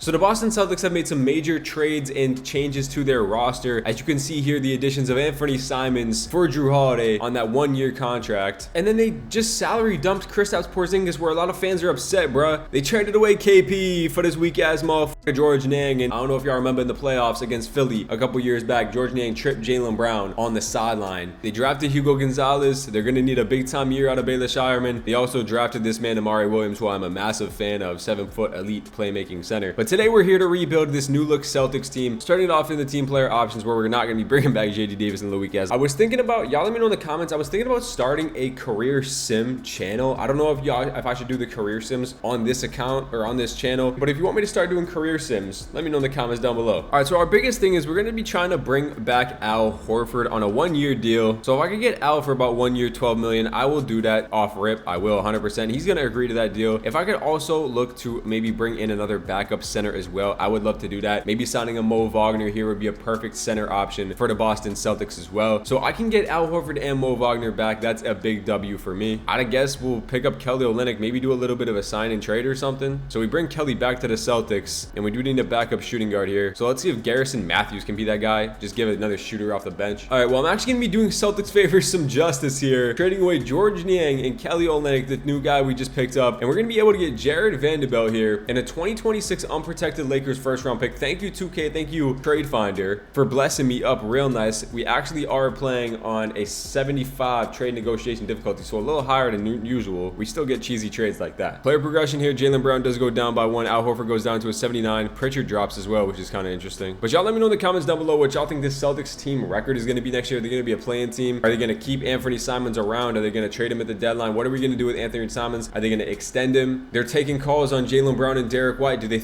So the Boston Celtics have made some major trades and changes to their roster. As you can see here, the additions of Anthony Simons for JRUE Holiday on that 1-year contract. And then they just salary dumped Kristaps Porzingis, where a lot of fans are upset, bruh. They traded away KP for this weak-ass motherfucker George Niang. And I don't know if y'all remember in the playoffs against Philly a couple years back, George Niang tripped Jaylen Brown on the sideline. They drafted Hugo Gonzalez. They're going to need a big-time year out of Baylor Shireman. They also drafted this man, Amari Williams, who I'm a massive fan of, 7-foot elite playmaking center. But today we're here to rebuild this new look Celtics team, starting it off in the team player options, where we're not going to be bringing back JD Davis and Louis Gas. I was thinking about, y'all let me know in the comments, I was thinking about starting a career sim channel. I don't know if I should do the career sims on this account or on this channel, but if you want me to start doing career sims, let me know in the comments down below. All right, so our biggest thing is we're going to be trying to bring back Al Horford on a 1-year deal. So if I could get Al for about 1 year, 12 million, I will do that off rip. I will 100%. He's going to agree to that deal. If I could also look to maybe bring in another backup center as well, I would love to do that. Maybe signing a Mo Wagner here would be a perfect center option for the Boston Celtics as well. So I can get Al Horford and Mo Wagner back. That's a big W for me. I guess we'll pick up Kelly Olynyk, maybe do a little bit of a sign and trade or something. So we bring Kelly back to the Celtics, and we do need a backup shooting guard here. So let's see if Garrison Matthews can be that guy. Just give it another shooter off the bench. All right, well, I'm actually gonna be doing Celtics favors some justice here, trading away George Niang and Kelly Olynyk, the new guy we just picked up, and we're gonna be able to get Jared Vanderbilt here and a 2026 unprotected Lakers first-round pick. Thank you, 2K. Thank you, Trade Finder, for blessing me up real nice. We actually are playing on a 75 trade negotiation difficulty, so a little higher than usual. We still get cheesy trades like that. Player progression here, Jaylen Brown does go down by 1. Al Horford goes down to a 79. Pritchard drops as well, which is kind of interesting. But y'all let me know in the comments down below what y'all think this Celtics team record is going to be next year. Are they going to be a playing team? Are they going to keep Anthony Simons around? Are they going to trade him at the deadline? What are we going to do with Anthony Simons? Are they going to extend him? They're taking calls on Jaylen Brown and Derek White. Do we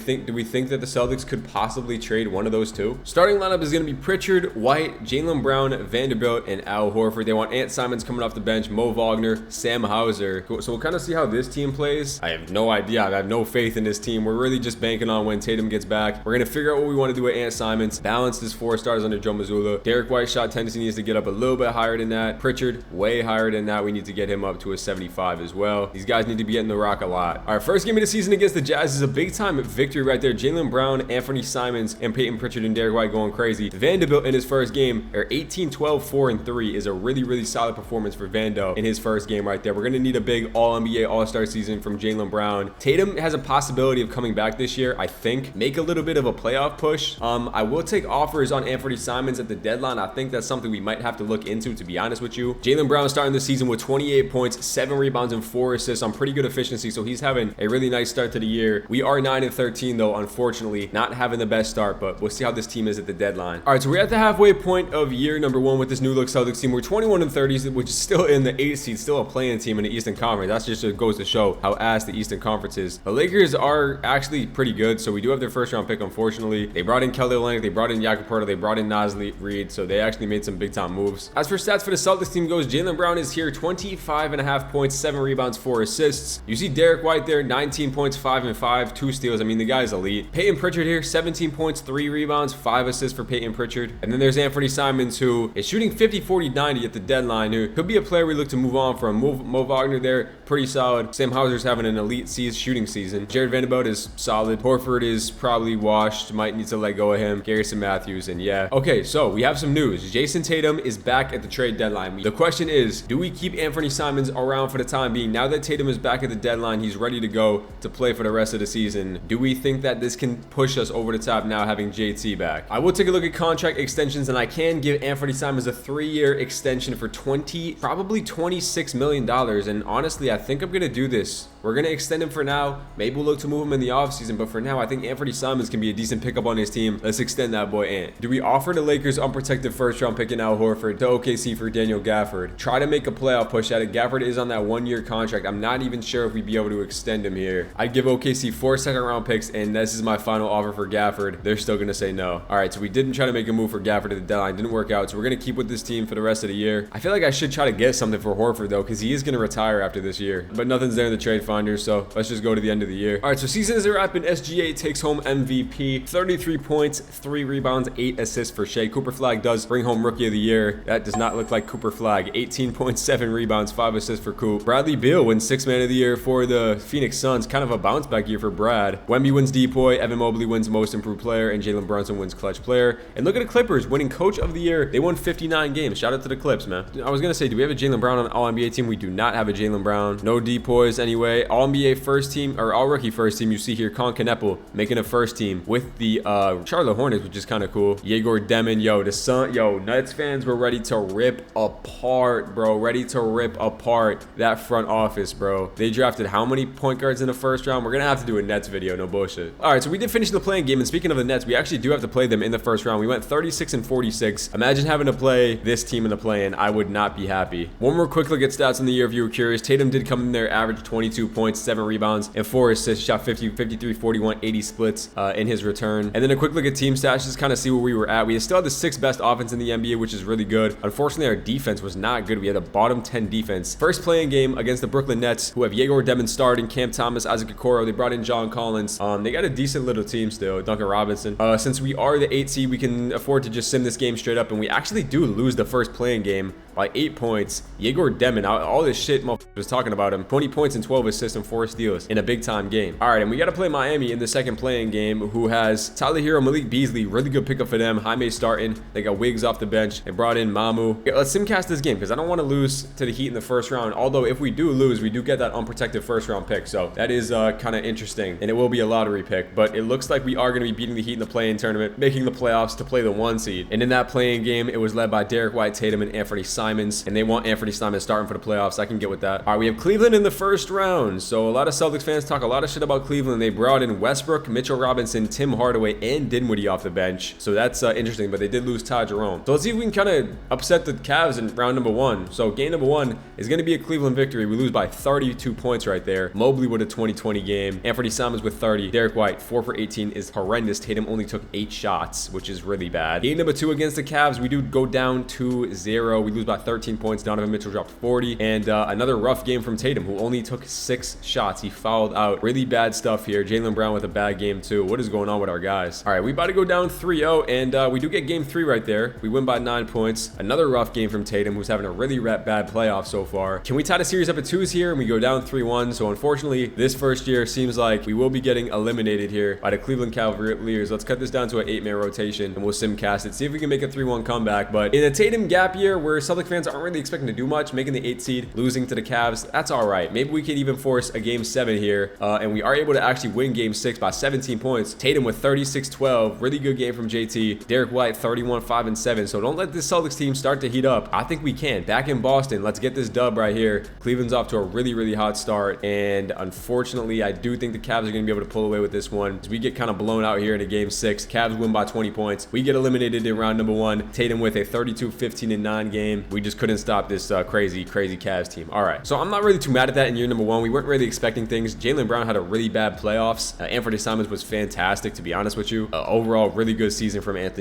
think that the Celtics could possibly trade one of those two? Starting lineup is going to be Pritchard, White, Jaylen Brown, Vanderbilt, and Al Horford. They want Ant Simons coming off the bench, Mo Wagner, Sam Hauser. Cool. So we'll kind of see how this team plays. I have no idea. I have no faith in this team. We're really just banking on when Tatum gets back. We're going to figure out what we want to do with Ant Simons. Balance this 4 stars under Joe Mazzulla. Derek White shot tendency needs to get up a little bit higher than that. Pritchard, way higher than that. We need to get him up to a 75 as well. These guys need to be getting the rock a lot. All right, first game of the season against the Jazz is a big-time victory right there. Jaylen Brown, Anthony Simons, and Peyton Pritchard and Derek White going crazy. Vanderbilt in his first game, 18, 12, 4, and 3 is a really solid performance for Vando in his first game right there. We're going to need a big All-NBA All-Star season from Jaylen Brown. Tatum has a possibility of coming back this year, I think. Make a little bit of a playoff push. I will take offers on Anthony Simons at the deadline. I think that's something we might have to look into, to be honest with you. Jaylen Brown starting the season with 28 points, 7 rebounds, and 4 assists on pretty good efficiency, so he's having a really nice start to the year. We are 9-13 though, unfortunately, not having the best start, but we'll see how this team is at the deadline. All right, so we're at the halfway point of year number 1 with this new look Celtics team. We're 21-30, which is still in the 8th seed, still a playing team in the Eastern Conference. That's just goes to show how ass the Eastern Conference is. The Lakers are actually pretty good, so we do have their first-round pick, unfortunately. They brought in Kelly Olynyk, they brought in Jakob Poeltl, they brought in Naz Reid, so they actually made some big-time moves. As for stats for the Celtics team goes, Jaylen Brown is here, 25.5 points, 7 rebounds, 4 assists. You see Derek White there, 19 points, 5 and 5, 2 steals. I mean, the guy's elite. Peyton Pritchard here, 17 points, 3 rebounds, 5 assists for Peyton Pritchard. And then there's Anthony Simons, who is shooting 50, 40, 90 at the deadline, who could be a player we look to move on from. Mo Wagner there, pretty solid. Sam Hauser's having an elite shooting season. Jared Vanderbilt is solid. Horford is probably washed, might need to let go of him. Garrison Matthews, and yeah. Okay, so we have some news. Jason Tatum is back at the trade deadline. The question is, do we keep Anthony Simons around for the time being? Now that Tatum is back at the deadline, he's ready to go to play for the rest of the season. Do we think that this can push us over the top now having JT back? I will take a look at contract extensions, and I can give Anthony Simons a 3-year extension for probably $26 million. And honestly, I think I'm going to do this. We're going to extend him for now. Maybe we'll look to move him in the offseason, but for now, I think Anthony Simons can be a decent pickup on his team. Let's extend that boy Ant. Do we offer the Lakers unprotected first-round pick in Al Horford to OKC for Daniel Gafford? Try to make a playoff push at it. Gafford is on that 1-year contract. I'm not even sure if we'd be able to extend him here. I'd give OKC 4 second-round picks, and this is my final offer for Gafford. They're still going to say no. All right, so we didn't try to make a move for Gafford at the deadline. Didn't work out, so we're going to keep with this team for the rest of the year. I feel like I should try to get something for Horford, though, because he is going to retire after this year, but nothing's there in the trade fund. wayfinders, so let's just go to the end of the year. All right, so season is a wrap, and SGA takes home MVP, 33 points, 3 rebounds, 8 assists for Shea. Cooper Flag does bring home Rookie of the Year. That does not look like Cooper Flag. 18.7 rebounds, 5 assists for Coop. Bradley Beal wins 6th Man of the Year for the Phoenix Suns. Kind of a bounce back year for Brad. Wemby wins Depoy, Evan Mobley wins Most Improved Player, and Jalen Brunson wins Clutch Player. And look at the Clippers winning Coach of the Year. They won 59 games. Shout out to the Clips, man. I was gonna say, do we have a Jalen Brown on the All-NBA team? We do not have a Jalen Brown. No Depoys anyway. All-NBA first team, or All-Rookie first team. You see here, Con Kneppel making a first team with the Charlotte Hornets, which is kind of cool. Yegor Demon, Nets fans were ready to rip apart, bro. Ready to rip apart that front office, bro. They drafted how many point guards in the first round? We're gonna have to do a Nets video, no bullshit. All right, so we did finish the playing game, and speaking of the Nets, we actually do have to play them in the first round. We went 36-46. Imagine having to play this team in the play-in. I would not be happy. One more quick look at stats in the year if you were curious. Tatum did come in there, average 22 points, 7 rebounds, and 4 assists, shot 50, 53, 41, 80 splits in his return. And then a quick look at team stats, just kind of see where we were at. We still had the 6th best offense in the NBA, which is really good. Unfortunately, our defense was not good. We had a bottom 10 defense. First playing game against the Brooklyn Nets, who have Yegor Demon starting, Cam Thomas, Isaac Okoro. They brought in John Collins. They got a decent little team still. Duncan Robinson. Since we are the 8th seed, we can afford to just sim this game straight up, and we actually do lose the first playing game by 8 points. Yegor Demon, all this shit was talking about him. 20 points and 12 assists and 4 steals in a big time game. All right, and we got to play Miami in the second playing game, who has Tyler Hero, Malik Beasley. Really good pickup for them. Jaime starting. They got Wiggs off the bench. They brought in Mamu. Okay, let's simcast this game because I don't want to lose to the Heat in the first round. Although if we do lose, we do get that unprotected first round pick. So that is kind of interesting, and it will be a lottery pick. But it looks like we are going to be beating the Heat in the play-in tournament, making the playoffs to play the 1 seed. And in that playing game, it was led by Derek White, Tatum, and Anthony Simons. And they want Anthony Simons starting for the playoffs. I can get with that. All right, we have Cleveland in the first round. So a lot of Celtics fans talk a lot of shit about Cleveland. They brought in Westbrook, Mitchell Robinson, Tim Hardaway, and Dinwiddie off the bench. So that's interesting, but they did lose Ty Jerome. So let's see if we can kind of upset the Cavs in round number 1. So game number 1 is going to be a Cleveland victory. We lose by 32 points right there. Mobley with a 20-20 game. Anthony Simons with 30. Derek White, 4 for 18 is horrendous. Tatum only took 8 shots, which is really bad. Game number 2 against the Cavs, we do go down 2-0. We lose by 13 points. Donovan Mitchell dropped 40. And another rough game from Tatum, who only took 6 shots. He fouled out. Really bad stuff here. Jaylen Brown with a bad game too. What is going on with our guys? All right, we about to go down 3-0, and we do get game 3 right there. We win by 9 points. Another rough game from Tatum, who's having a really bad playoff so far. Can we tie the series up at 2s here, and we go down 3-1? So unfortunately, this first year seems like we will be getting eliminated here by the Cleveland Cavaliers. Let's cut this down to an 8-man rotation, and we'll simcast it. See if we can make a 3-1 comeback. But in a Tatum gap year where Celtic fans aren't really expecting to do much, making the 8th seed, losing to the Cavs, that's all right. Maybe we could even force a game 7 here, and we are able to actually win game 6 by 17 points. Tatum with 36-12, really good game from JT. Derek White 31-5-7. So don't let this Celtics team start to heat up. I think we can. Back in Boston, let's get this dub right here. Cleveland's off to a really hot start, and unfortunately, I do think the Cavs are going to be able to pull away with this one. As we get kind of blown out here in a game 6, Cavs win by 20 points. We get eliminated in round number 1. Tatum with a 32-15-9 game. We just couldn't stop this crazy Cavs team. All right, so I'm not really too mad at that in year number 1. We weren't really expecting things. Jaylen Brown had a really bad playoffs. Anthony Simons was fantastic, to be honest with you. Overall, really good season from Ant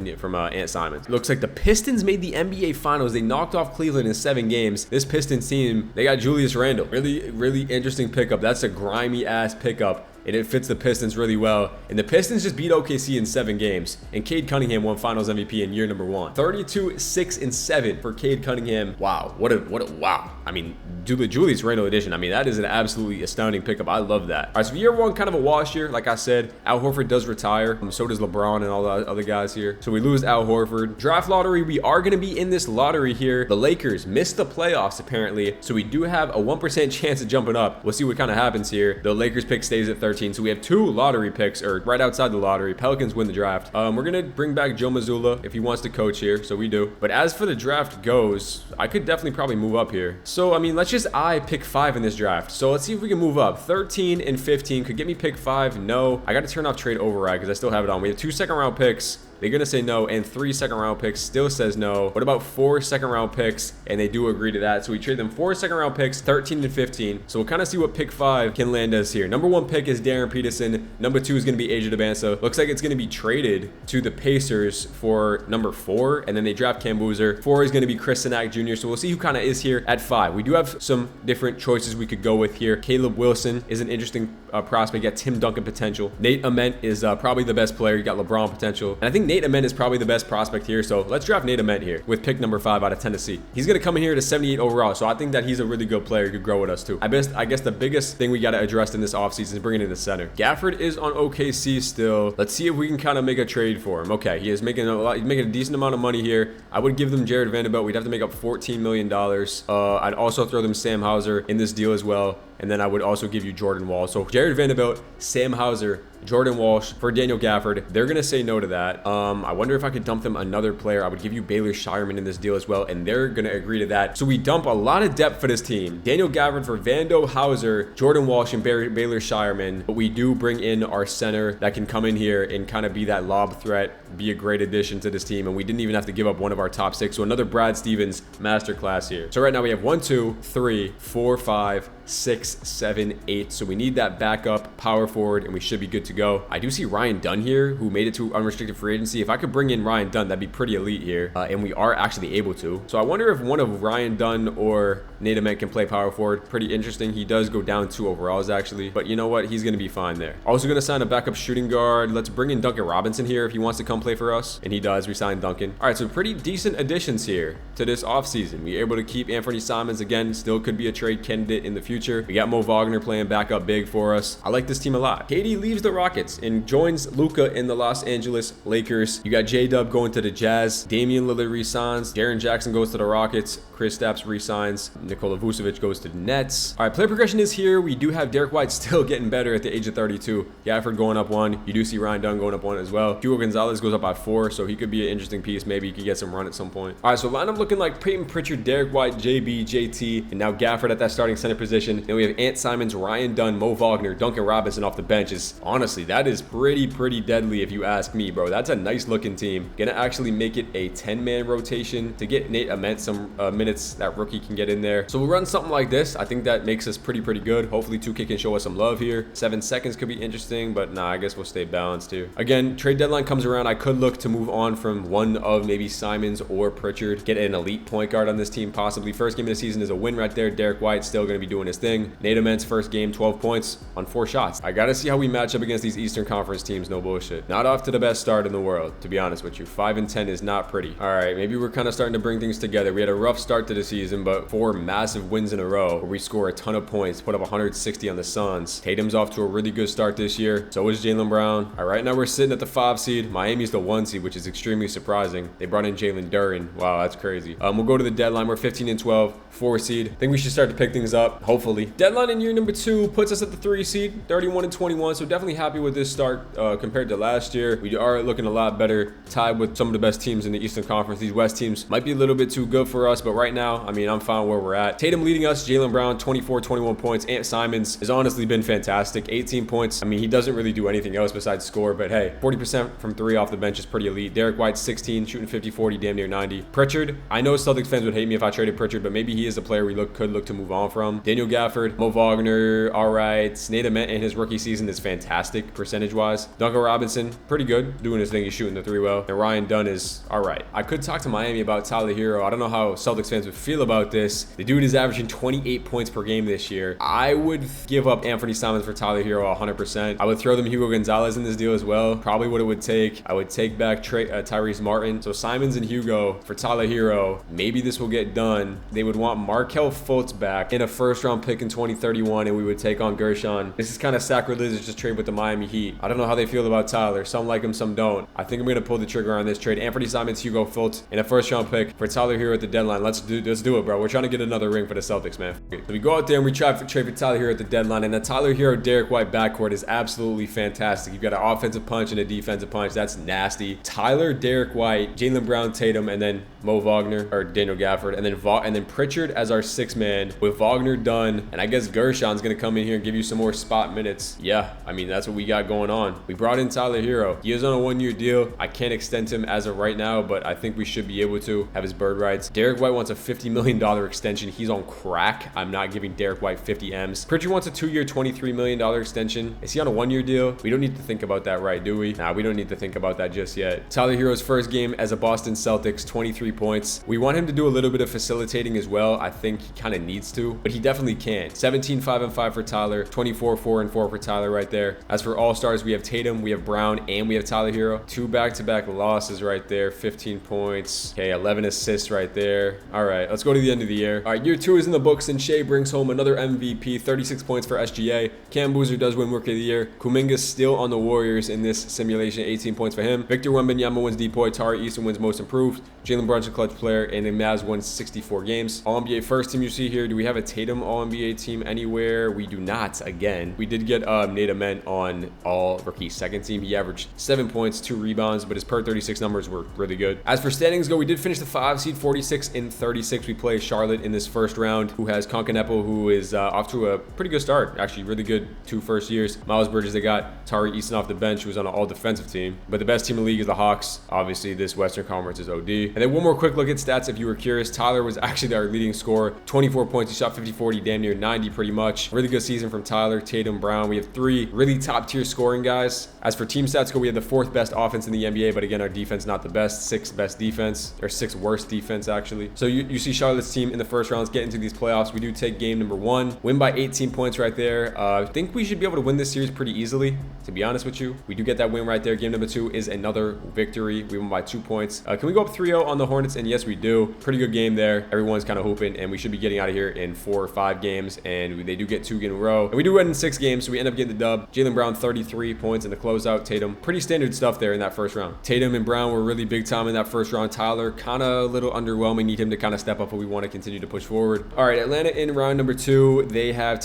Simons. Looks like the Pistons made the NBA Finals. They knocked off Cleveland in 7 games. This Pistons team, they got Julius Randle. Really interesting pickup. That's a grimy ass pickup, and it fits the Pistons really well. And the Pistons just beat OKC in 7 games. And Cade Cunningham won Finals MVP in year number 1. 32-6-7 for Cade Cunningham. Wow, what a wow. I mean, Julius Randle edition. I mean, that is an absolutely astounding pickup. I love that. All right, so year 1, kind of a wash year. Like I said, Al Horford does retire. So does LeBron and all the other guys here. So we lose Al Horford. Draft lottery, we are going to be in this lottery here. The Lakers missed the playoffs, apparently. So we do have a 1% chance of jumping up. We'll see what kind of happens here. The Lakers pick stays at 13. So we have 2 lottery picks, or right outside the lottery. Pelicans win the draft. We're going to bring back Joe Mazzulla if he wants to coach here. So we do. But as for the draft goes, I could definitely probably move up here. So, I mean, let's just pick 5 in this draft. So let's see if we can move up. 13 and 15 could get me pick 5. No, I got to turn off trade override because I still have it on. We have 2 second-round picks. They're going to say no. And 3 second-round picks still says no. What about 4 second-round picks? And they do agree to that. So we trade them 4 second-round picks, 13 and 15. So we'll kind of see what pick 5 can land us here. Number 1 pick is Darren Peterson. Number 2 is going to be AJ DeBansa. Looks like it's going to be traded to the Pacers for number 4. And then they draft Cam Boozer. 4 is going to be Chris Sinak Jr. So we'll see who kind of is here at 5. We do have some different choices we could go with here. Caleb Wilson is an interesting prospect. You got Tim Duncan potential. Nate Ament is probably the best player. You got LeBron potential. And I think Nate Ament is probably the best prospect here. So let's draft Nate Ament here with pick number 5 out of Tennessee. He's going to come in here to 78 overall. So I think that he's a really good player. He could grow with us too. I guess the biggest thing we got to address in this offseason is bringing in the center. Gafford is on OKC still. Let's see if we can kind of make a trade for him. Okay, he is making a lot. He's making a decent amount of money here. I would give them Jared Vanderbilt. We'd have to make up $14 million. I'd also throw them Sam Hauser in this deal as well. And then I would also give you Jordan Wall. So Jared Vanderbilt, Sam Hauser, Jordan Walsh for Daniel Gafford. They're going to say no to that. I wonder if I could dump them another player. I would give you Baylor Shireman in this deal as well, and they're going to agree to that. So we dump a lot of depth for this team. Daniel Gafford for Vando, Hauser, Jordan Walsh, and Baylor Shireman. But we do bring in our center that can come in here and kind of be that lob threat, be a great addition to this team. And we didn't even have to give up one of our top 6. So another Brad Stevens masterclass here. So right now we have 1, 2, 3, 4, 5, 6, 7, 8. So we need that backup power forward, and we should be good to go. I do see Ryan Dunn here, who made it to unrestricted free agency. If I could bring in Ryan Dunn, that'd be pretty elite here. And we are actually able to. So I wonder if one of Ryan Dunn or Nate Ament can play power forward. Pretty interesting. He does go down 2 overalls actually, but you know what? He's going to be fine there. Also going to sign a backup shooting guard. Let's bring in Duncan Robinson here if he wants to come play for us. And he does. We signed Duncan. All right, so pretty decent additions here to this offseason. We're able to keep Anthony Simons again. Still could be a trade candidate in the future. We got Mo Wagner playing backup big for us. I like this team a lot. KD leaves the Rockets and joins Luka in the Los Angeles Lakers. You got J-Dub going to the Jazz. Damian Lillard resigns. Jaren Jackson goes to the Rockets. Chris Stapps resigns. Nikola Vucevic goes to the Nets. All right, player progression is here. We do have Derek White still getting better at the age of 32. Gafford going up 1. You do see Ryan Dunn going up 1 as well. Hugo Gonzalez goes up by 4, so he could be an interesting piece. Maybe he could get some run at some point. All right, so lineup looking like Peyton Pritchard, Derek White, JB, JT, and now Gafford at that starting center position. And we have Ant Simons, Ryan Dunn, Mo Wagner, Duncan Robinson off the bench. Honestly, that is pretty deadly if you ask me, bro. That's a nice looking team. Gonna actually make it a 10-man rotation to get Nate Ament some minutes that rookie can get in there. So we'll run something like this. I think that makes us pretty good. Hopefully 2K can show us some love here. 7 seconds could be interesting, but nah, I guess we'll stay balanced here. Again, trade deadline comes around. I could look to move on from one of maybe Simons or Pritchard. Get an elite point guard on this team, possibly. First game of the season is a win right there. Derek White still going to be doing his thing. Nate Ament's first game, 12 points on 4 shots. I got to see how we match up against these Eastern Conference teams. No bullshit. Not off to the best start in the world, to be honest with you. 5-10 is not pretty. All right, maybe we're kind of starting to bring things together. We had a rough start to the season, but 4 massive wins in a row where we score a ton of points, put up 160 on the Suns. Tatum's off to a really good start this year. So is Jaylen Brown. All right, now we're sitting at the 5 seed. Miami's the 1 seed, which is extremely surprising. They brought in Jalen Duren. Wow, that's crazy. We'll go to the deadline. We're 15-12, 4 seed. I think we should start to pick things up, hopefully. Deadline in year number 2 puts us at the 3 seed, 31-21. So definitely happy with this start compared to last year. We are looking a lot better, tied with some of the best teams in the Eastern Conference. These West teams might be a little bit too good for us, but right now, I mean, I'm fine where we're at. Tatum leading us, Jaylen Brown, 24, 21 points. Ant Simons has honestly been fantastic, 18 points. I mean, he doesn't really do anything else besides score, but hey, 40% from 3 off the bench is pretty elite. Derek White, 16, shooting 50, 40, damn near 90. Pritchard, I know Celtics fans would hate me if I traded Pritchard, but maybe he is a player we could look to move on from. Daniel Gafford, Mo Wagner, all right. Nate Ament in his rookie season is fantastic percentage-wise. Duncan Robinson, pretty good, doing his thing. He's shooting the 3 well. And Ryan Dunn is all right. I could talk to Miami about Tyler Hero. I don't know how Celtics fans would feel about this. The dude is averaging 28 points per game this year. I would give up Anthony Simons for Tyler Hero 100%. I would throw them Hugo Gonzalez in this deal as well. Probably what it would take. I would take back Tyrese Martin. So Simons and Hugo for Tyler Hero. Maybe this will get done. They would want Markelle Fultz back in a first-round pick in 2031, and we would take on Gershon. This is kind of sacrilegious to trade with the Miami Heat. I don't know how they feel about Tyler. Some like him, some don't. I think I'm going to pull the trigger on this trade. Anthony Simons, Hugo Fultz, and a first-round pick for Tyler Hero at the deadline. Let's do it, bro. We're trying to get another ring for the Celtics, man. So we go out there and we try to trade for Tyler Hero at the deadline, and the Tyler Hero Derek White backcourt is absolutely fantastic. You've got an offensive punch and a defensive punch. That's nasty. Tyler, Derek White, Jaylen Brown, Tatum, and then Mo Wagner, or Daniel Gafford, and then Pritchard as our 6th man with Wagner done. And I guess Gershon's going to come in here and give you some more spot minutes. Yeah, I mean, that's what we got going on. We brought in Tyler Hero. He is on a 1-year deal. I can't extend him as of right now, but I think we should be able to have his bird rights. Derek White wants a $50 million extension. He's on crack. I'm not giving Derek White 50 M's. Pritchard wants a 2-year, $23 million extension. Is he on a 1-year deal? We don't need to think about that, right, do we? Nah, we don't need to think about that just yet. Tyler Hero's first game as a Boston Celtics, 23 points. We want him to do a little bit of facilitating as well. I think he kind of needs to, but he definitely can. 17, 5 and 5 for Tyler. 24, 4 and 4 for Tyler right there. As for all-stars, we have Tatum, we have Brown, and we have Tyler Hero. 2 back-to-back losses right there. 15 points. Okay, 11 assists right there. All right, let's go to the end of the year. All right, year 2 is in the books, and Shea brings home another MVP. 36 points for SGA. Cam Boozer does win Rookie of the Year. Kuminga's still on the Warriors in this simulation. 18 points for him. Victor Wembanyama wins Depoy. Tari Eason wins Most Improved. Jalen Brunson clutch player, and the Mavs won 64 games. All-NBA first team you see here. Do we have a Tatum All-NBA team anywhere? We do not. Again, we did get Nate Ament on All-Rookie second team. He averaged 7 points, 2 rebounds, but his per 36 numbers were really good. As for standings go, we did finish the 5 seed, 46 and 36. We play Charlotte in this first round, who has Concanepo, who is off to a pretty good start. Actually, really good 2 first years. Miles Bridges, they got Tari Eason off the bench, who was on an all-defensive team. But the best team in the league is the Hawks. Obviously, this Western Conference is OD. And then one more quick look at stats if you were curious. Tyler was actually our leading scorer. 24 points. He shot 50-40, damn near 90 pretty much. Really good season from Tyler, Tatum, Brown. We have 3 really top-tier scoring guys. As for team stats go, we have the 4th best offense in the NBA, but again, our defense not the best. 6th best defense, or 6th worst defense, actually. So you see Charlotte's team in the first rounds get into these playoffs. We do take game number 1. Win by 18 points right there. I think we should be able to win this series pretty easily, to be honest with you. We do get that win right there. Game number 2 is another victory. We won by 2 points. Can we go up 3-0 on the Hornets? And yes, we do. Pretty good game there. Everyone's kind of hooping, and we should be getting out of here in 4 or 5 games, and they do get 2 in a row. And we do win in 6 games, so we end up getting the dub. Jaylen Brown, 33 points in the closeout. Tatum, pretty standard stuff there in that first round. Tatum and Brown were really big time in that first round. Tyler, kind of a little underwhelming. Need him to kind of step up, but we want to continue to push forward. All right, Atlanta in round number 2. They have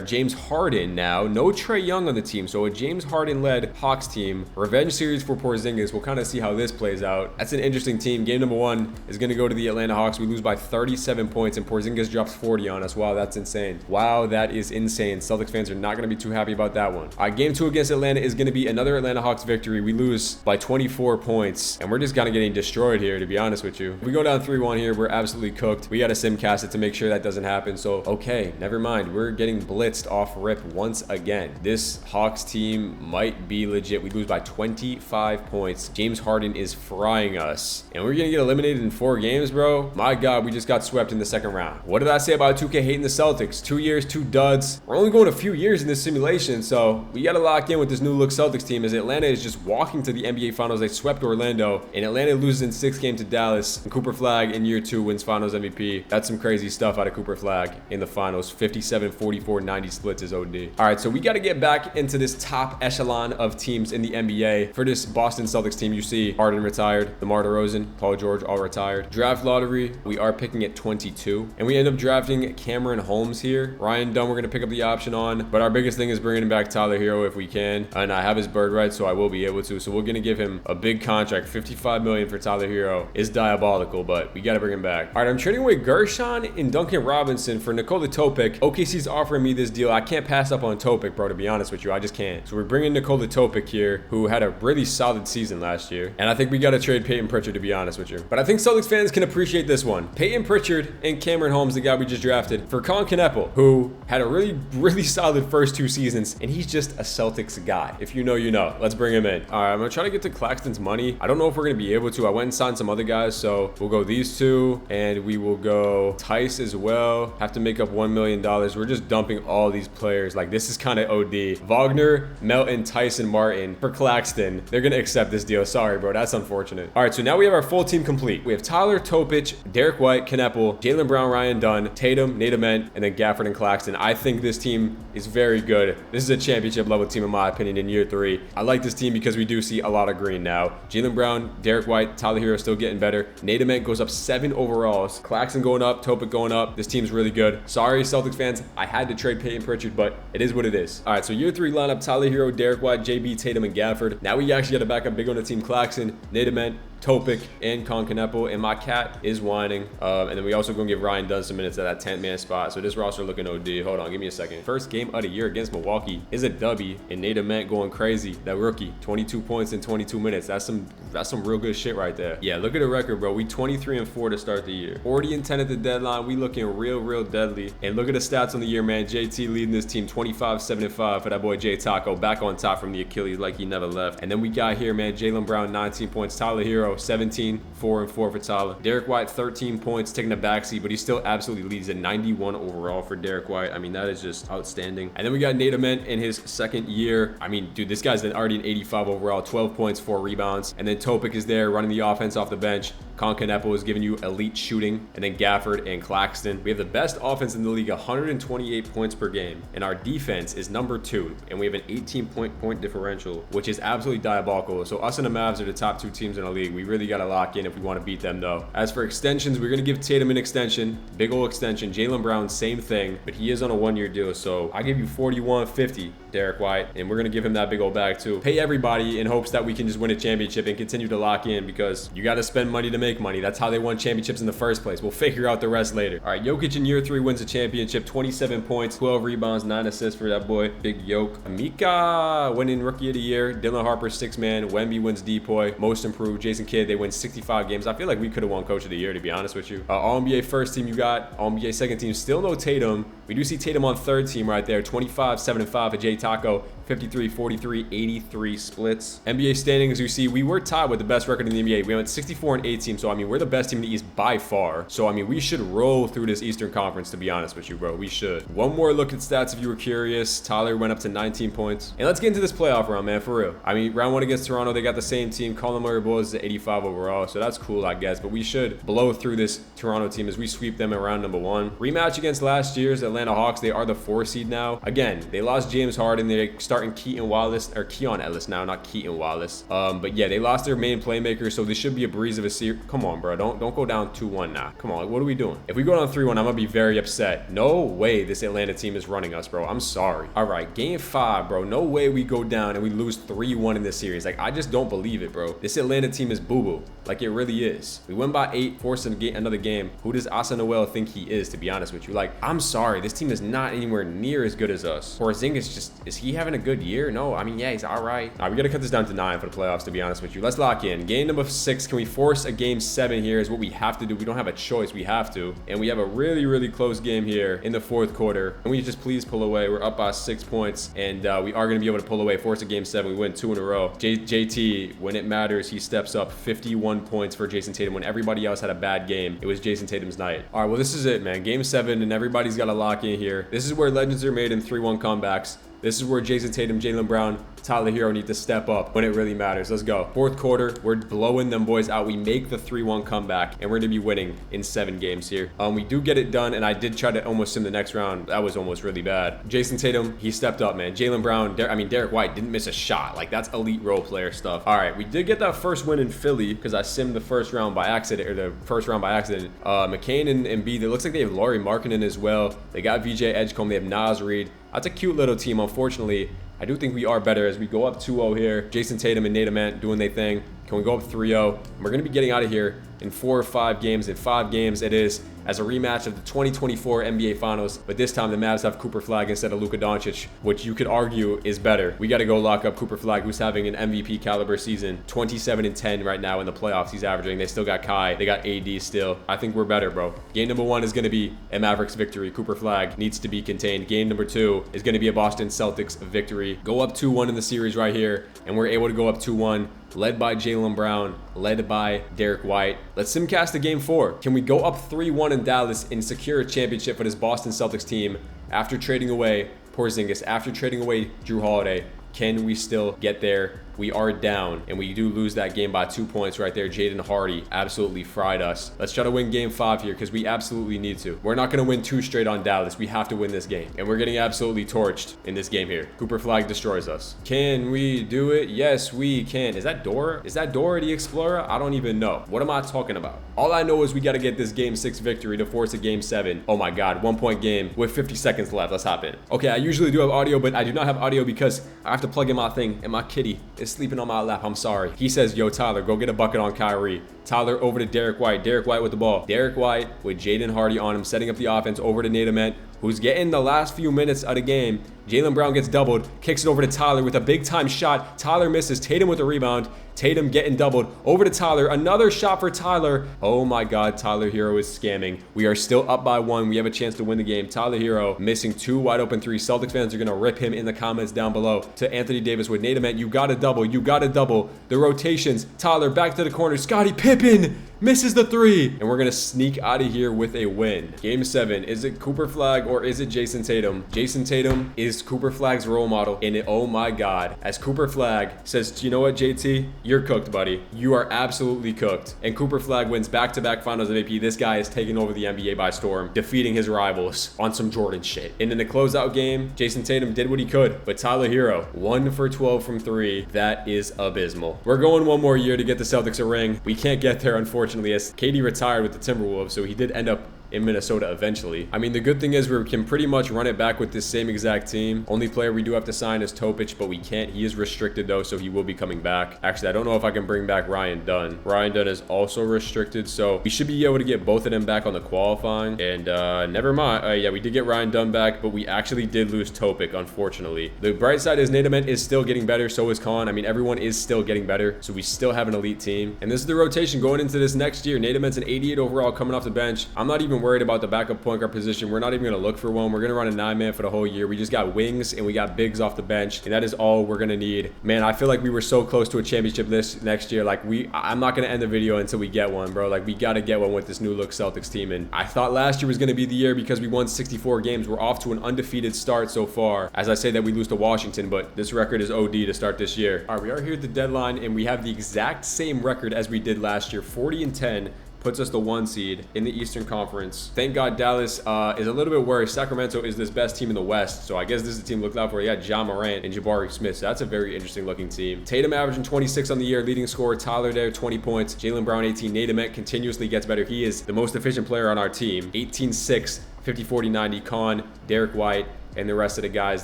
James Harden now. No Trae Young on the team, so a James Harden-led Hawks team. Revenge series for Porzingis. We'll kind of see how this plays out. That's an interesting team. Game number 1 is going to go to the Atlanta Hawks. We lose by 37 points, and Porzingis drops 40 on us. Wow, that's insane. Wow, that is insane. Celtics fans are not going to be too happy about that one. All right, game 2 against Atlanta is going to be another Atlanta Hawks victory. We lose by 24 points, and we're just kind of getting destroyed here, to be honest with you. If we go down 3-1 here, we're absolutely cooked. We got to simcast it to make sure that doesn't happen. So, okay, never mind. We're getting blitzed off rip once again. This Hawks team might be legit. We lose by 25 points. James Harden is frying us, and we're going to get eliminated in 4 games, bro. My God, we just got swept in the second round. What did I say about 2K hating the Celtics? 2 years, 2 duds. We're only going a few years in this simulation, so we got to lock in with this new look Celtics team, as Atlanta is just walking to the NBA Finals. They swept Orlando, and Atlanta loses in 6 games to Dallas. And Cooper Flagg in year 2 wins Finals MVP. That's some crazy stuff out of Cooper Flagg in the Finals. 57, 44, 90 splits is OD. All right, so we got to get back into this top echelon of teams in the NBA. For this Boston Celtics team, you see Harden retired, DeMar DeRozan, Paul George all retired. Draft lottery, we are picking at 22, and we end up drafting Cameron Holmes here. Ryan Dunn, we're going to pick up the option on, but our biggest thing is bringing back Tyler Hero if we can, and I have his bird right, so I will be able to. So we're going to give him a big contract. $55 million for Tyler Hero is diabolical, but we got to bring him back. All right, I'm trading away Gershon and Duncan Robinson for Nikola Topic. OKC's offering me this deal. I can't pass up on Topic, bro, to be honest with you. I just can't. So we're bringing Nikola Topic here, who had a really solid season last year, and I think we got to trade Peyton Pritchard, to be honest with you. But I think Celtics fans can appreciate this one. Peyton Pritchard and Cameron Holmes, the guy we just drafted, for Colin Kneppel, who had a really solid first 2 seasons, and he's just a Celtics guy. If you know, you know. Let's bring him in. All right, I'm going to try to get to Claxton's money. I don't know if we're going to be able to. I went and signed some other guys, so we'll go these 2, and we will go Tice as well. Have to make up $1 million. We're just dumping all these players. Like, this is kind of OD. Wagner, Melton, Tyson, Martin for Claxton. They're going to accept this deal. Sorry, bro. That's unfortunate. All right, so now we have our full team complete. We have Tyler, Topic, Derek White, Kneppel, Jaylen Brown, Ryan Dunn, Tatum, Nate Ament, and then Gafford and Claxton. I think this team is very good. This is a championship level team in my opinion in year 3. I like this team because we do see a lot of green now. Jaylen Brown, Derek White, Tyler Hero still getting better. Nate Ament goes up 7 overalls. Claxton going up, Topic going up. This team's really good. Sorry, Celtics fans. I had to trade Peyton Pritchard, but it is what it is. All right, so year 3 lineup, Tyler Hero, Derek White, JB, Tatum, and Gafford. Now we actually got to back up big on the team. Claxton, Nate Ament, Topic and Concanepo, and my cat is whining. And then we also gonna give Ryan Dunn some minutes at that 10th man spot. So this roster looking OD. Hold on, give me a second. First game of the year against Milwaukee is a W, and Nate Ament going crazy. That rookie, 22 points in 22 minutes. That's some real good shit right there. Yeah, look at the record, bro. We 23-4 to start the year. 40-10 at the deadline. We looking real deadly. And look at the stats on the year, man. JT leading this team 25-7-5 for that boy J Taco, back on top from the Achilles like he never left. And then we got here, man, Jaylen Brown 19 points. Tyler Hero 17-4-4 for Tyler. Derek White 13 points, taking the backseat, but he still absolutely leads at 91 overall for Derek White. I mean, that is just outstanding. And then we got Nate Ament in his second year. I mean, dude, this guy's already an 85 overall, 12 points, 4 rebounds. And then Topic is there running the offense off the bench. Concanepo is giving you elite shooting, and then Gafford and Claxton. We have the best offense in the league, 128 points per game, and our defense is number 2, and we have an 18-point differential, which is absolutely diabolical. So us and the Mavs are the top 2 teams in the league. We really got to lock in if we want to beat them, though. As for extensions, we're going to give Tatum an extension, big ol' extension. Jaylen Brown, same thing, but he is on a 1-year deal, so I give you 41.50, Derek White, and we're going to give him that big old bag too. Pay everybody in hopes that we can just win a championship and continue to lock in, because you got to spend money to make money. That's how they won championships in the first place. We'll figure out the rest later. All right, Jokic in year 3 wins a championship, 27 points, 12 rebounds, 9 assists for that boy, Big Yoke. Amika winning rookie of the year. Dylan Harper 6 man. Wemby wins Depoy, most improved. Jason Kidd, they win 65 games. I feel like we could have won coach of the year, to be honest with you. All NBA first team you got. All NBA second team, still no Tatum. We do see Tatum on third team right there. 25-7-5 for J Taco. 53, 43, 83 splits. NBA standings, you see, we were tied with the best record in the NBA. We went 64-8 team, so I mean, we're the best team in the East by far. So I mean, we should roll through this Eastern Conference, to be honest with you, bro. We should. One more look at stats if you were curious. Tyler went up to 19 points. And let's get into this playoff run, man, for real. I mean, round 1 against Toronto, they got the same team. Colin Murray Bulls is at 85 overall, so that's cool, I guess. But we should blow through this Toronto team as we sweep them in round number 1. Rematch against last year's Atlanta Hawks. They are the 4 seed now. Again, they lost James Harden. They're starting Keaton Wallace, or Keon Ellis now, not Keaton Wallace. But yeah, they lost their main playmaker, so this should be a breeze of a series. Come on, bro. Don't go down 2-1 now. Come on, like, what are we doing? If we go down 3-1, I'm gonna be very upset. No way this Atlanta team is running us, bro. I'm sorry. All right, game 5, bro. No way we go down and we lose 3-1 in this series. Like, I just don't believe it, bro. This Atlanta team is boo-boo. Like, it really is. We win by 8, force another game. Who does Asa Noel think he is, to be honest with you? Like, I'm sorry. This team is not anywhere near as good as us. Porzingis just, is he having a good year? No, I mean, yeah, he's all right. All right, we got to cut this down to 9 for the playoffs, to be honest with you. Let's lock in. Game number 6. Can we force a game 7 here is what we have to do. We don't have a choice. We have to. And we have a really close game here in the 4th quarter. And we just please pull away. We're up by 6 points. And we are going to be able to pull away, force a game 7. We win 2 in a row. JT, when it matters, he steps up. 51 points for Jason Tatum. When everybody else had a bad game, it was Jason Tatum's night. All right, well, this is it, man. Game 7, and everybody's got to lock in here. This is where legends are made in 3-1 comebacks. This is where Jason Tatum, Jaylen Brown, Tyler Hero need to step up when it really matters. Let's go. 4th quarter, we're blowing them boys out. We make the 3-1 comeback, and we're going to be winning in 7 games here. We do get it done, and I did try to almost sim the next round. That was almost really bad. Jason Tatum, he stepped up, man. Jaylen Brown, Derek White didn't miss a shot. Like, that's elite role player stuff. All right, we did get that first win in Philly because I simmed the first round by accident, or the first round by accident. McCain and B, it looks like they have Laurie Markkinen as well. They got VJ Edgecombe. They have Nas Reed. That's a cute little team. Unfortunately, I do think we are better as we go up 2-0 here. Jason Tatum and Nate Ament doing their thing. Can we go up 3-0? We're going to be getting out of here in 4 or 5 games. In 5 games, it is as a rematch of the 2024 NBA Finals. But this time, the Mavs have Cooper Flag instead of Luka Doncic, which you could argue is better. We got to go lock up Cooper Flag, who's having an MVP caliber season. 27-10 right now in the playoffs he's averaging. They still got Kai. They got AD still. I think we're better, bro. Game number 1 is going to be a Mavericks victory. Cooper Flag needs to be contained. Game number 2 is going to be a Boston Celtics victory. Go up 2-1 in the series right here, and we're able to go up 2-1. Led by Jaylen Brown, led by Derek White. Let's simcast the game 4. Can we go up 3-1 in Dallas and secure a championship for this Boston Celtics team after trading away Porzingis, after trading away JRUE Holiday? Can we still get there? We are down, and we do lose that game by 2 points right there. Jaden Hardy absolutely fried us. Let's try to win game 5 here because we absolutely need to. We're not going to win 2 straight on Dallas. We have to win this game, and we're getting absolutely torched in this game here. Cooper Flag destroys us. Can we do it? Yes, we can. Is that Dora? Is that Dora the Explorer? I don't even know. What am I talking about? All I know is we got to get this game 6 victory to force a game 7. Oh my God, 1-point game with 50 seconds left. Let's hop in. Okay, I usually do have audio, but I do not have audio because I have to plug in my thing, and my kitty is sleeping on my lap. I'm sorry. He says, yo, Tyler, go get a bucket on Kyrie. Tyler over to Derek White. Derek White with the ball. Derek White with Jaden Hardy on him, setting up the offense over to Nate Ament, who's getting the last few minutes of the game. Jaylen Brown gets doubled, kicks it over to Tyler with a big time shot. Tyler misses. Tatum with a rebound. Tatum getting doubled. Over to Tyler. Another shot for Tyler. Oh my God, Tyler Hero is scamming. We are still up by 1. We have a chance to win the game. Tyler Hero missing 2 wide open threes. Celtics fans are going to rip him in the comments down below. To Anthony Davis with Nate Ament. You got to double. You got to double. The rotations. Tyler back to the corner. Scottie Pippen misses the 3. And we're going to sneak out of here with a win. Game 7. Is it Cooper Flagg or is it Jason Tatum? Jason Tatum is Cooper Flagg's role model. And oh my God, as Cooper Flagg says, you know what, JT? You're cooked, buddy. You are absolutely cooked. And Cooper Flagg wins back-to-back finals MVP. This guy is taking over the NBA by storm, defeating his rivals on some Jordan shit. And in the closeout game, Jason Tatum did what he could, but Tyler Hero, 1 for 12 from 3. That is abysmal. We're going 1 more year to get the Celtics a ring. We can't get there, unfortunately, as KD retired with the Timberwolves, so he did end up in Minnesota eventually. I mean, the good thing is we can pretty much run it back with this same exact team. Only player we do have to sign is Topic, but we can't. He is restricted though, so he will be coming back. Actually, I don't know if I can bring back Ryan Dunn. Ryan Dunn is also restricted, so we should be able to get both of them back on the qualifying. And never mind. Yeah, we did get Ryan Dunn back, but we actually did lose Topic, unfortunately. The bright side is Nate Ament is still getting better, so is Khan. I mean, everyone is still getting better, so we still have an elite team. And this is the rotation going into this next year. Nate Ament's an 88 overall coming off the bench. I'm not even worried about the backup point guard position. We're not even going to look for one. We're going to run a 9-man for the whole year. We just got wings and we got bigs off the bench, and that is all we're going to need. Man, I feel like we were so close to a championship this next year. Like, I'm not going to end the video until we get one, bro. Like, we got to get one with this new look Celtics team. And I thought last year was going to be the year because we won 64 games. We're off to an undefeated start so far, as I say that we lose to Washington, but this record is OD to start this year. All right, we are here at the deadline, and we have the exact same record as we did last year, 40-10. Puts us the 1 seed in the Eastern Conference. Thank God Dallas is a little bit worse. Sacramento is this best team in the West, so I guess this is the team to look out for. You got Ja Morant and Jabari Smith, so that's a very interesting looking team. Tatum averaging 26 on the year, leading scorer. Tyler there, 20 points. Jaylen Brown, 18. Nate Ament continuously gets better. He is the most efficient player on our team. 18-6, 50-40-90. Khan, Derek White, and the rest of the guys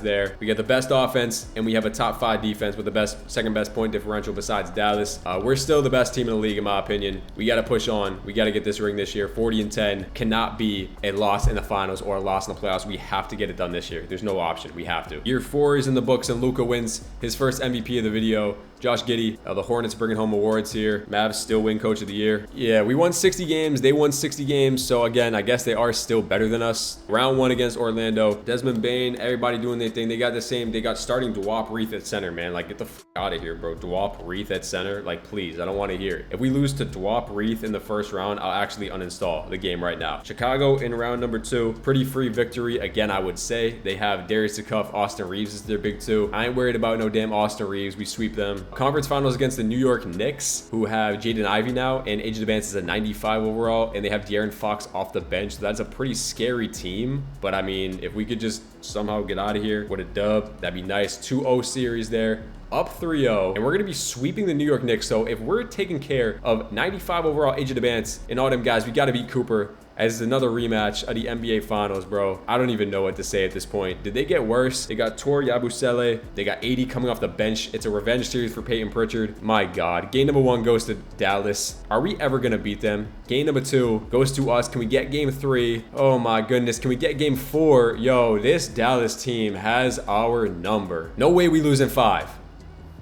there. We got the best offense, and we have a top 5 defense with the second best point differential besides Dallas. We're still the best team in the league, in my opinion. We got to push on. We got to get this ring this year. 40-10 cannot be a loss in the finals or a loss in the playoffs. We have to get it done this year. There's no option. We have to. Year 4 is in the books, and Luka wins his first MVP of the video. Josh Giddey, the Hornets bringing home awards here. Mavs still win Coach of the Year. Yeah, we won 60 games. They won 60 games. So again, I guess they are still better than us. Round 1 against Orlando. Desmond Bane, everybody doing their thing. They got the same. They got starting Dwop Reith at center, man. Like, get the f out of here, bro. Dwop Reith at center. Like, please, I don't want to hear it. If we lose to Dwop Reith in the first round, I'll actually uninstall the game right now. Chicago in round number 2. Pretty free victory. Again, I would say they have Darius DeCuff, Austin Reeves is their big 2. I ain't worried about no damn Austin Reeves. We sweep them. Conference finals against the New York Knicks, who have Jaden Ivey now, and Age of Advance is a 95 overall, and they have De'Aaron Fox off the bench. So that's a pretty scary team. But I mean, if we could just somehow get out of here with a dub, that'd be nice. 2-0 series there. Up 3-0, and we're going to be sweeping the New York Knicks. So if we're taking care of 95 overall Age of Advance and all them guys, we got to beat Cooper as another rematch of the NBA Finals, bro. I don't even know what to say at this point. Did they get worse? They got Tor Yabusele. They got 80 coming off the bench. It's a revenge series for Peyton Pritchard. My God. Game number 1 goes to Dallas. Are we ever going to beat them? Game number 2 goes to us. Can we get game 3? Oh my goodness. Can we get game 4? Yo, this Dallas team has our number. No way we lose in 5.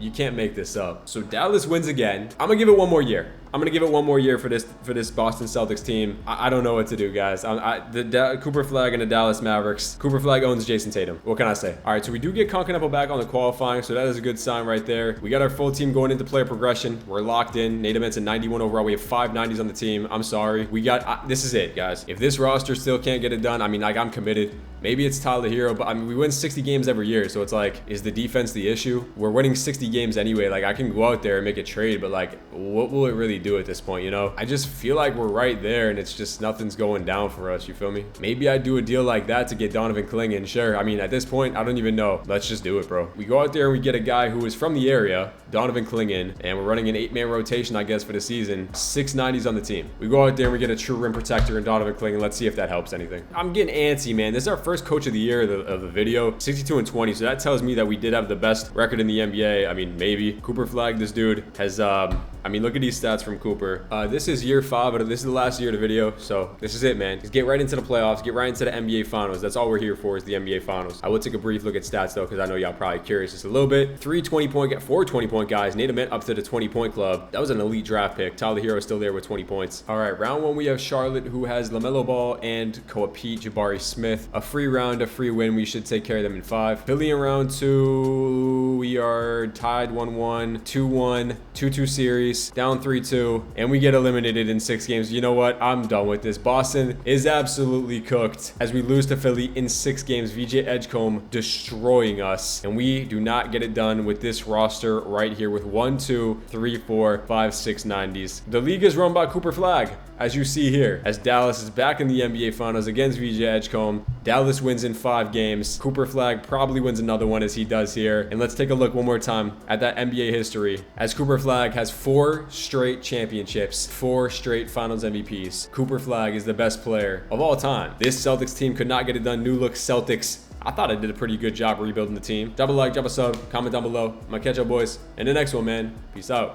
You can't make this up. So Dallas wins again. I'm gonna give it 1 more year. I'm gonna give it 1 more year for this Boston Celtics team. I don't know what to do, guys. Cooper Flagg and the Dallas Mavericks. Cooper Flagg owns Jason Tatum. What can I say? All right, so we do get Concanapo back on the qualifying, so that is a good sign right there. We got our full team going into player progression. We're locked in. Nate Ament's a 91 overall. We have 5 90s on the team. I'm sorry. We got this is it, guys. If this roster still can't get it done, I mean, like, I'm committed. Maybe it's Tyler Hero, but I mean, we win 60 games every year, so it's like, is the defense the issue? We're winning 60 games anyway. Like, I can go out there and make a trade, but like, what will it really really do at this point, you know? I just feel like we're right there and it's just nothing's going down for us, you feel me? Maybe I do a deal like that to get Donovan Clingan. Sure, I mean, at this point, I don't even know. Let's just do it, bro. We go out there and we get a guy who is from the area, Donovan Clingan, and we're running an 8-man rotation, I guess, for the season. 690s on the team. We go out there and we get a true rim protector in Donovan Clingan. Let's see if that helps anything. I'm getting antsy, man. This is our first coach of the year of the video. 62-20, so that tells me that we did have the best record in the NBA. I mean, maybe. Cooper Flag, this dude has, I mean, look at these stats from Cooper. This is year 5, but this is the last year of the video, so this is it, man. Just get right into the playoffs, get right into the NBA Finals. That's all we're here for, is the NBA Finals. I will take a brief look at stats, though, because I know y'all probably curious just a little bit. 4 20-point guys. Nate Ament up to the 20-point club. That was an elite draft pick. Tyler Hero is still there with 20 points. All right, round 1, we have Charlotte, who has LaMelo Ball and Koa Pete, Jabari Smith. A free round, a free win. We should take care of them in 5. Philly in round 2, we are tied 1-1, 2-1, 2-2 series, down 3-2, and we get eliminated in 6 games. You know what? I'm done with this. Boston is absolutely cooked as we lose to Philly in 6 games. VJ Edgecombe destroying us, and we do not get it done with this roster right here with 1, 2, 3, 4, 5, 6 90s. The league is run by Cooper Flag, as you see here, as Dallas is back in the NBA Finals against VJ Edgecombe. Dallas wins in 5 games. Cooper Flag probably wins another one, as he does here. And let's take a look one more time at that NBA history, as Cooper Flag has 4 straight championships, 4 straight Finals MVPs. Cooper Flag is the best player of all time. This Celtics team could not get it done. New look Celtics. I thought I did a pretty good job rebuilding the team. Drop a like, drop a sub, comment down below. I'm gonna catch y'all boys in the next one, man. Peace out.